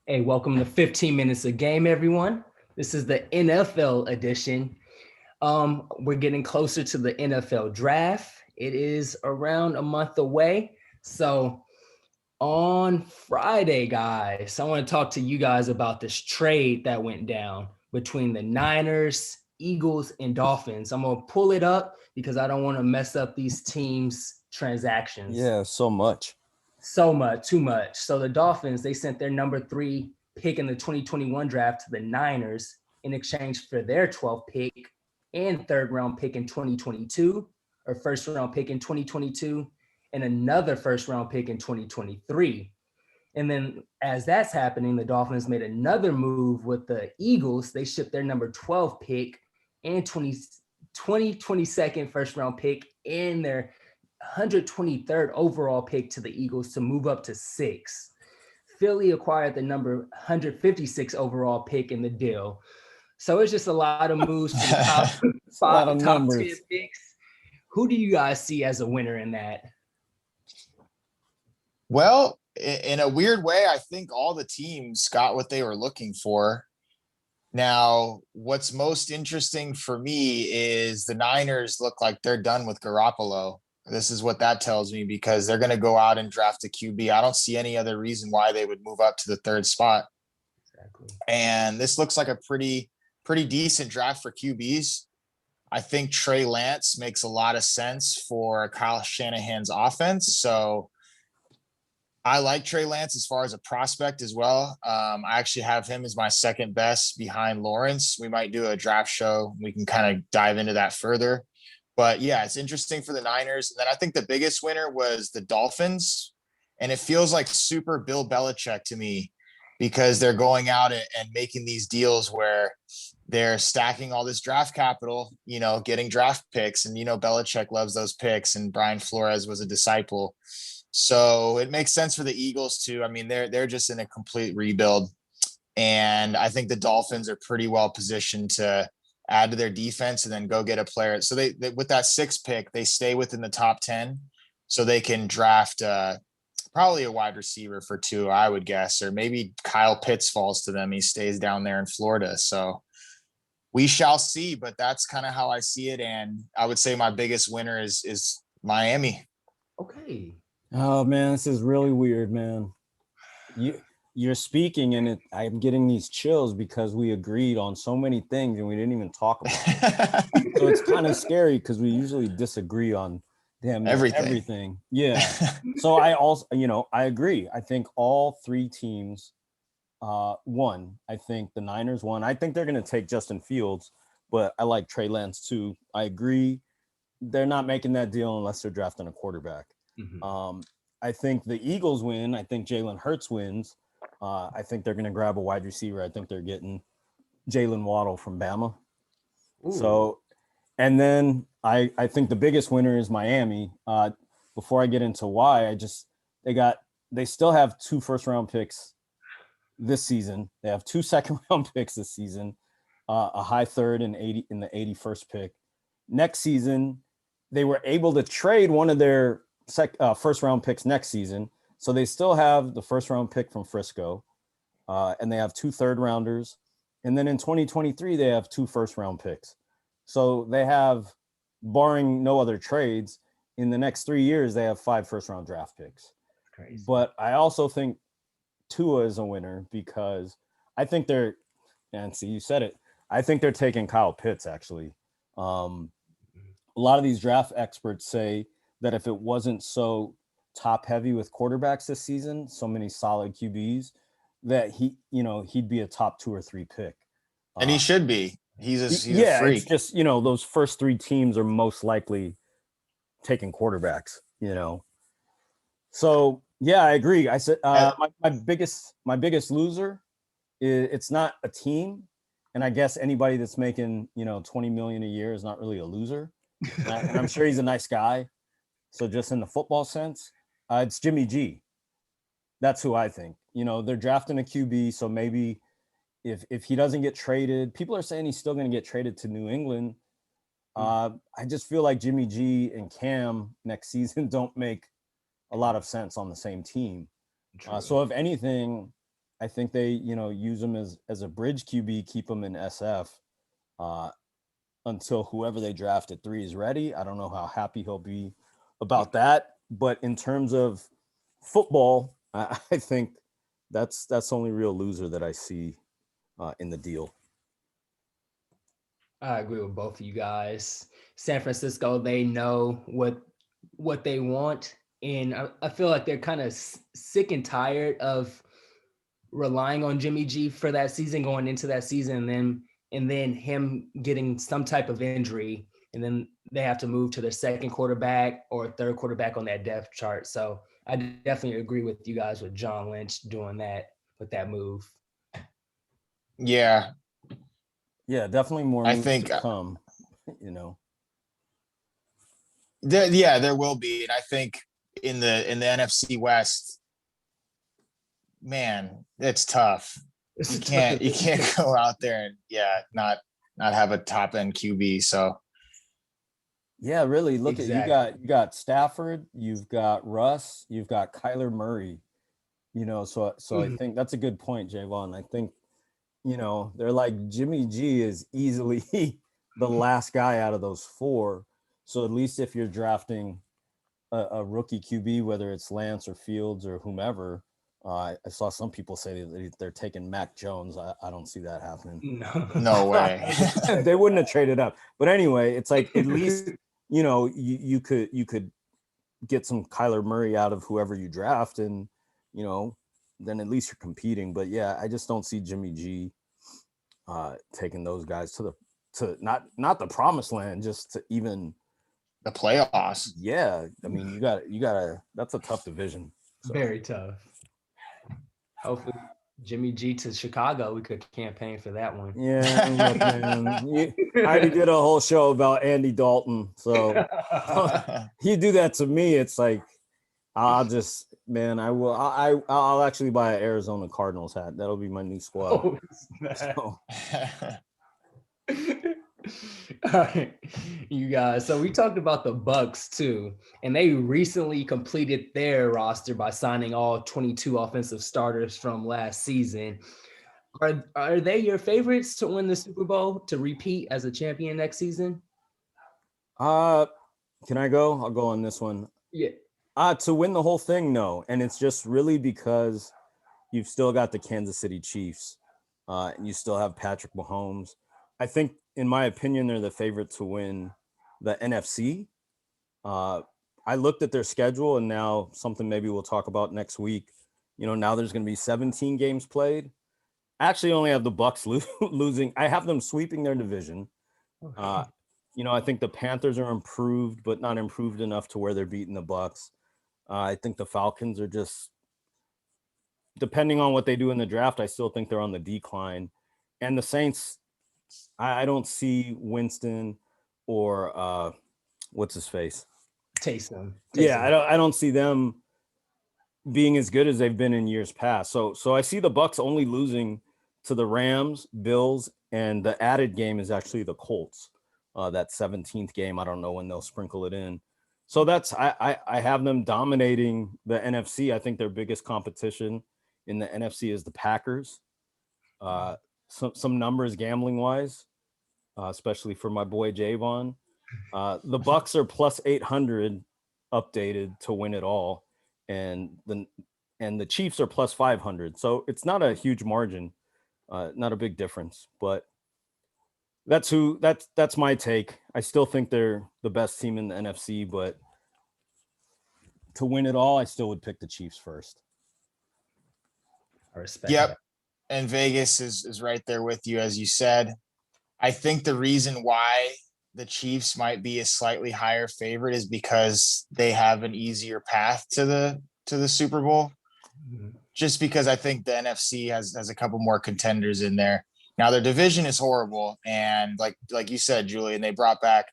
Hey, welcome to 15 Minutes a Game, everyone. This is the NFL edition. We're getting closer to the NFL draft. It is around a month away. So on Friday, guys, I want to talk to you guys about this trade that went down between the Niners, Eagles, and Dolphins. I'm going to pull it up because I don't want to mess up these teams' transactions. Yeah, so much. So much, too much. So the Dolphins, they sent their number 3 pick in the 2021 draft to the Niners in exchange for their 12th pick and third round pick in 2022, or first round pick in 2022, and another first round pick in 2023. And then as that's happening, the Dolphins made another move with the Eagles. They shipped their number 12 pick and 2022nd first round pick and their 123rd overall pick to the Eagles to move up to 6. Philly acquired the number 156 overall pick in the deal. So it's just a lot of moves to the top 10 picks. Who do you guys see as a winner in that? Well, in a weird way, I think all the teams got what they were looking for. Now, what's most interesting for me is the Niners look like they're done with Garoppolo. This is what that tells me because they're going to go out and draft a QB. I don't see any other reason why they would move up to the third spot. Exactly. And this looks like a pretty decent draft for QBs. I think Trey Lance makes a lot of sense for Kyle Shanahan's offense. So I like Trey Lance as far as a prospect as well. I actually have him as my second best behind Lawrence. We might do a draft show. We can kind of dive into that further. But yeah, it's interesting for the Niners. And then I think the biggest winner was the Dolphins. And it feels like super Bill Belichick to me because they're going out and making these deals where they're stacking all this draft capital, getting draft picks. And, Belichick loves those picks. And Brian Flores was a disciple. So it makes sense for the Eagles too. I mean, they're just in a complete rebuild. And I think the Dolphins are pretty well positioned to add to their defense and then go get a player. So they with that 6th pick, they stay within the top 10. So they can draft probably a wide receiver for 2, I would guess, or maybe Kyle Pitts falls to them. He stays down there in Florida. So we shall see, but that's kind of how I see it. And I would say my biggest winner is Miami. Okay. Oh man, this is really weird, man. You're speaking and I'm getting these chills because we agreed on so many things and we didn't even talk about it. So it's kind of scary because we usually disagree on everything. Yeah. So I also, I agree. I think all 3 teams won. I think the Niners won. I think they're going to take Justin Fields, but I like Trey Lance too. I agree. They're not making that deal unless they're drafting a quarterback. Mm-hmm. I think the Eagles win. I think Jalen Hurts wins. I think they're going to grab a wide receiver. I think they're getting Jalen Waddle from Bama. Ooh. So, and then I think the biggest winner is Miami. Before I get into why, they still have 2 first-round picks this season. They have 2 second-round picks this season, a high third and in the 81st pick. Next season, they were able to trade one of their first round picks next season. So they still have the first round pick from Frisco and they have 2 third rounders. And then in 2023, they have 2 first round picks. So they have, barring no other trades, in the next 3 years, they have 5 first round draft picks. Crazy. But I also think Tua is a winner because I think you said it. I think they're taking Kyle Pitts actually. A lot of these draft experts say that if it wasn't so top heavy with quarterbacks this season, so many solid QBs, that he'd be a top 2 or 3 pick. And he should be. He's a freak. It's just, those first 3 teams are most likely taking quarterbacks, So yeah, I agree. I said my biggest loser it's not a team. And I guess anybody that's making, $20 million a year is not really a loser. And I'm sure he's a nice guy. So just in the football sense, it's Jimmy G. That's who I think. They're drafting a QB, so maybe if he doesn't get traded, people are saying he's still going to get traded to New England. I just feel like Jimmy G and Cam next season don't make a lot of sense on the same team. So if anything, I think they, use him as a bridge QB, keep him in SF until whoever they draft at 3 is ready. I don't know how happy he'll be about that. But in terms of football, I think that's the only real loser that I see in the deal. I agree with both of you guys. San Francisco, they know what they want, and I feel like they're kind of sick and tired of relying on Jimmy G for that season, going into that season, and then him getting some type of injury, and then they have to move to their second quarterback or third quarterback on that depth chart. So I definitely agree with you guys with John Lynch doing that with that move. Yeah, Yeah, definitely more I moves think to come, there will be. And I think in the NFC West, man, it's tough. You can't go out there and not have a top end QB. So yeah, really look Exactly. at you got Stafford, you've got Russ, you've got Kyler Murray, so I think that's a good point, Javon. I think, they're like Jimmy G is easily the last guy out of those 4. So at least if you're drafting a rookie QB, whether it's Lance or Fields or whomever, I saw some people say that they're taking Mac Jones. I don't see that happening. no way. They wouldn't have traded up. But anyway, it's like at least you could get some Kyler Murray out of whoever you draft, and then at least you're competing. But yeah, I just don't see Jimmy G taking those guys to not the promised land, just to even The playoffs. Yeah, I mean you got that's a tough division. So. Very tough. Hopefully Jimmy G to Chicago, we could campaign for that one. Yeah, look, man, I already did a whole show about Andy Dalton, so you do that to me, it's like I'll actually buy an Arizona Cardinals hat. That'll be my new squad. All right, you guys. So we talked about the Bucs too, and they recently completed their roster by signing all 22 offensive starters from last season. Are they your favorites to win the Super Bowl, to repeat as a champion next season? Can I go? I'll go on this one. Yeah. To win the whole thing, no. And it's just really because you've still got the Kansas City Chiefs. And you still have Patrick Mahomes. I think, in my opinion, they're the favorite to win the NFC. I looked at their schedule, and now something maybe we'll talk about next week. Now there's going to be 17 games played. I actually only have the Bucs losing. I have them sweeping their division. Okay. I think the Panthers are improved, but not improved enough to where they're beating the Bucs. I think the Falcons are just, depending on what they do in the draft, I still think they're on the decline. And the Saints, I don't see Winston or what's his face? Taysom. Yeah, I don't see them being as good as they've been in years past. So I see the Bucs only losing to the Rams, Bills, and the added game is actually the Colts. That 17th game, I don't know when they'll sprinkle it in. So that's I have them dominating the NFC. I think their biggest competition in the NFC is the Packers. Some numbers gambling wise, especially for my boy Javon. The Bucs are plus 800 updated to win it all, and the Chiefs are plus 500. So it's not a huge margin, not a big difference, but that's my take. I still think they're the best team in the NFC, but to win it all, I still would pick the Chiefs first. I respect Yep. that. And Vegas is right there with you, as you said. I think the reason why the Chiefs might be a slightly higher favorite is because they have an easier path to the Super Bowl. Mm-hmm. Just because I think the NFC has a couple more contenders in there. Now their division is horrible, and like you said, Julian, they brought back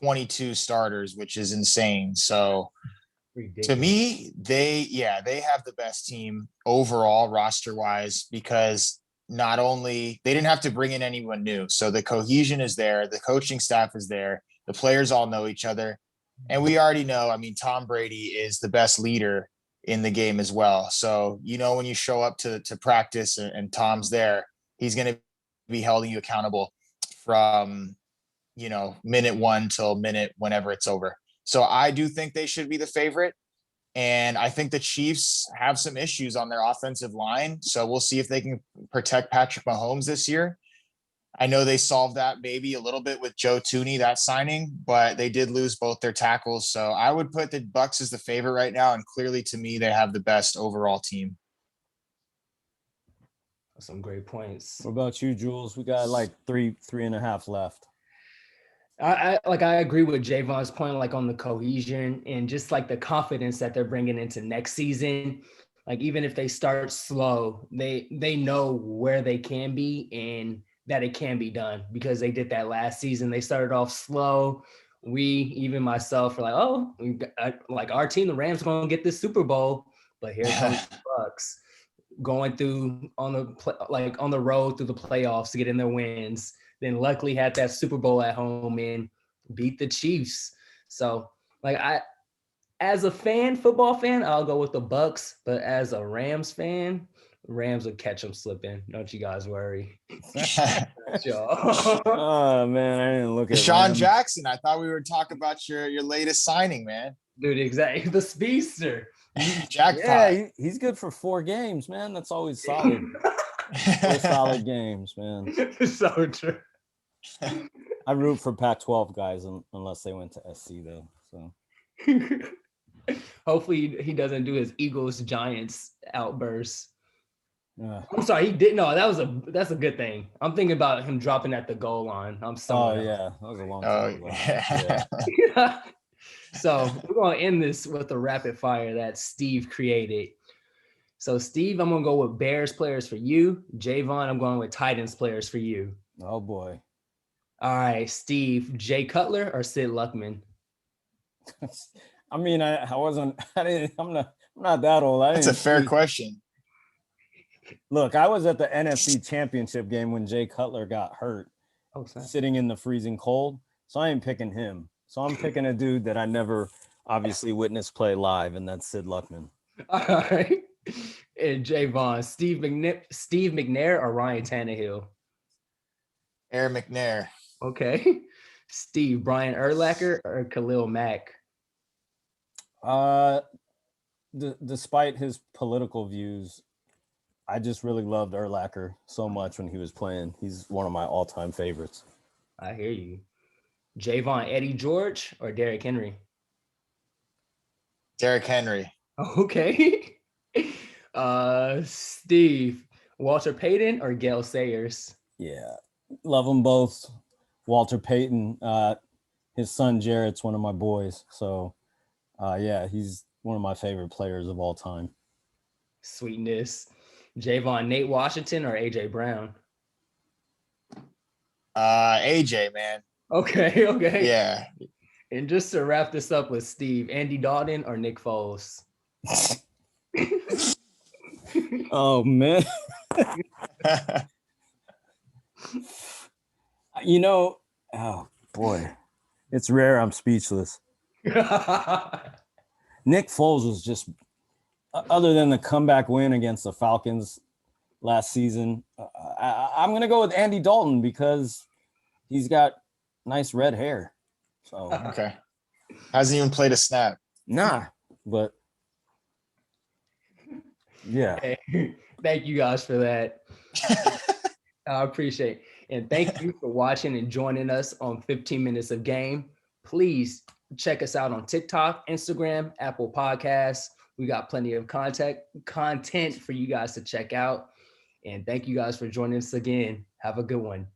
22 starters, which is insane. So ridiculous. To me, they have the best team overall roster wise, because not only they didn't have to bring in anyone new, so the cohesion is there, the coaching staff is there, the players all know each other, and we already know. I mean, Tom Brady is the best leader in the game as well. So, when you show up to practice and Tom's there, he's going to be holding you accountable from, minute one till minute whenever it's over. So I do think they should be the favorite. And I think the Chiefs have some issues on their offensive line. So we'll see if they can protect Patrick Mahomes this year. I know they solved that maybe a little bit with Joe Tooney, that signing, but they did lose both their tackles. So I would put the Bucs as the favorite right now. And clearly to me, they have the best overall team. Some great points. What about you, Jules? We got like three and a half left. I agree with Javon's point, like on the cohesion and just like the confidence that they're bringing into next season. Like even if they start slow, they know where they can be and that it can be done because they did that last season. They started off slow. Even myself, were like, oh, like our team, the Rams, going to get this Super Bowl, but here comes the Bucs going through on the road through the playoffs to get in their wins. Then luckily had that Super Bowl at home and beat the Chiefs. So as a football fan, I'll go with the Bucs. But as a Rams fan, Rams will catch them slipping. Don't you guys worry. Oh man, I didn't look at Deshaun Jackson. I thought we were talking about your latest signing, man. Dude, exactly. The speedster. Jackpot. Yeah, he's good for 4 games, man. That's always solid. 4 solid games, man. So true. I root for Pac-12 guys unless they went to SC though. So hopefully he doesn't do his Eagles Giants outburst. I'm sorry, he didn't. No, that's a good thing. I'm thinking about him dropping at the goal line. Yeah, that was a long time ago. Yeah. So we're gonna end this with a rapid fire that Steve created. So Steve, I'm gonna go with Bears players for you. Javon, I'm going with Titans players for you. Oh boy. All right, Steve, Jay Cutler or Sid Luckman? I mean, I'm not that old. That's a fair question. Look, I was at the NFC Championship game when Jay Cutler got hurt, sitting in the freezing cold. So I ain't picking him. So I'm picking a dude that I never obviously witnessed play live, and that's Sid Luckman. All right. And Javon, Steve McNair or Ryan Tannehill? Aaron McNair. Okay. Steve, Brian Urlacher or Khalil Mack? Despite his political views, I just really loved Urlacher so much when he was playing. He's one of my all-time favorites. I hear you. Javon, Eddie George or Derrick Henry? Derrick Henry. Okay. Steve, Walter Payton or Gale Sayers? Yeah, love them both. Walter Payton, his son Jarrett's one of my boys. So, yeah, he's one of my favorite players of all time. Sweetness. Javon, Nate Washington or AJ Brown? AJ, man. Okay. Yeah. And just to wrap this up with Steve, Andy Dalton or Nick Foles? Oh, man. Oh, boy. It's rare I'm speechless. Nick Foles was just, other than the comeback win against the Falcons last season, I'm going to go with Andy Dalton because he's got nice red hair. So okay. Hasn't even played a snap. Nah, but yeah. Hey, thank you guys for that. I appreciate it. And thank you for watching and joining us on 15 Minutes of Game. Please check us out on TikTok, Instagram, Apple Podcasts. We got plenty of content for you guys to check out. And thank you guys for joining us again. Have a good one.